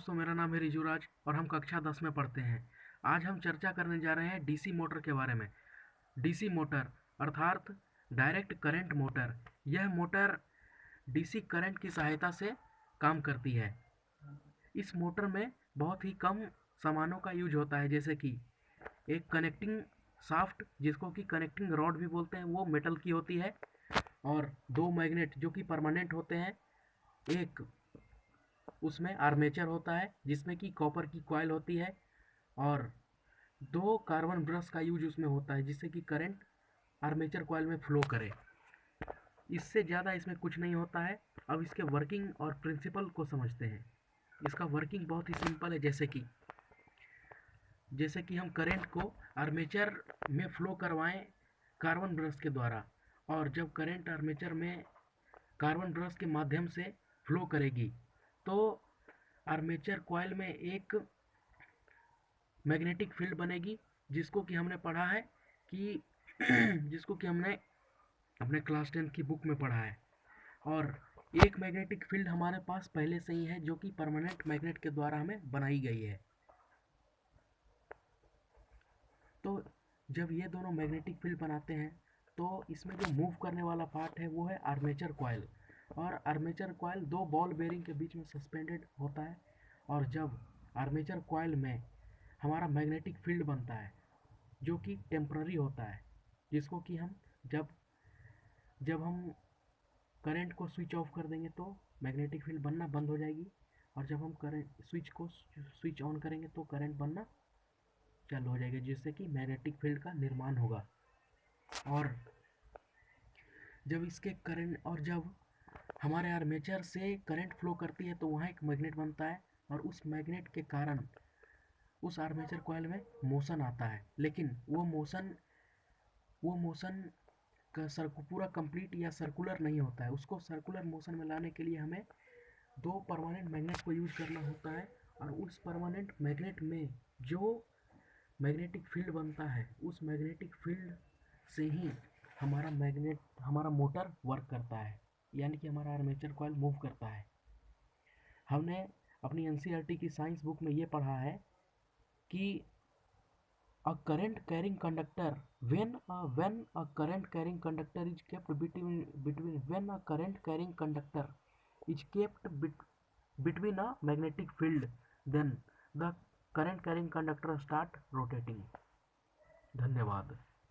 दोस्तों, मेरा नाम है रिजुराज और हम कक्षा 10 में पढ़ते हैं। आज हम चर्चा करने जा रहे हैं डीसी मोटर के बारे में। डीसी मोटर अर्थात डायरेक्ट करंट मोटर। यह मोटर डीसी करंट की सहायता से काम करती है। इस मोटर में बहुत ही कम सामानों का यूज होता है, जैसे कि एक कनेक्टिंग शाफ्ट, जिसको कि कनेक्टिंग रॉड भी बोलते हैं, वो मेटल की होती है, और दो मैग्नेट जो कि परमानेंट होते हैं। एक उसमें आर्मेचर होता है जिसमें कि कॉपर की कॉइल होती है, और दो कार्बन ब्रश का यूज उसमें होता है जिससे कि करंट आर्मेचर कॉइल में फ्लो करे। इससे ज़्यादा इसमें कुछ नहीं होता है। अब इसके वर्किंग और प्रिंसिपल को समझते हैं। इसका वर्किंग बहुत ही सिंपल है। जैसे कि हम करंट को आर्मेचर में फ्लो करवाएं कार्बन ब्रश के द्वारा, और जब करंट आर्मेचर में कार्बन ब्रश के माध्यम से फ्लो करेगी तो आर्मेचर कॉइल में एक मैग्नेटिक फील्ड बनेगी, जिसको कि हमने पढ़ा है कि जिसको कि हमने अपने क्लास 10 की बुक में पढ़ा है। और एक मैग्नेटिक फील्ड हमारे पास पहले से ही है, जो कि परमानेंट मैग्नेट के द्वारा हमें बनाई गई है। तो जब ये दोनों मैग्नेटिक फील्ड बनाते हैं तो इसमें जो मूव करने वाला पार्ट है वो है आर्मेचर कॉइल। और आर्मेचर कॉइल दो बॉल बेरिंग के बीच में सस्पेंडेड होता है। और जब आर्मेचर कॉइल में हमारा मैग्नेटिक फील्ड बनता है जो कि टेम्पररी होता है, जिसको कि हम जब जब हम करंट को स्विच ऑफ कर देंगे तो मैग्नेटिक फील्ड बनना बंद हो जाएगी, और जब हम करंट स्विच ऑन करेंगे तो करंट बनना चालू हो जाएगा, जिससे कि मैग्नेटिक फील्ड का निर्माण होगा। और जब हमारे आर्मेचर से करंट फ्लो करती है तो वहाँ एक मैग्नेट बनता है, और उस मैग्नेट के कारण उस आर्मेचर कॉइल में मोशन आता है। लेकिन वो मोशन का पूरा कंप्लीट या सर्कुलर नहीं होता है। उसको सर्कुलर मोशन में लाने के लिए हमें दो परमानेंट मैग्नेट को यूज करना होता है, और उस परमानेंट मैग्नेट में जो मैग्नेटिक फील्ड बनता है, उस मैग्नेटिक फील्ड से ही हमारा मोटर वर्क करता है, यानी कि हमारा आर्मेचर कॉइल मूव करता है। हमने अपनी एनसीईआरटी की साइंस बुक में ये पढ़ा है कि a current carrying conductor when a current carrying conductor is kept between when a current carrying conductor is kept between a magnetic field, then the current carrying conductor start rotating. धन्यवाद।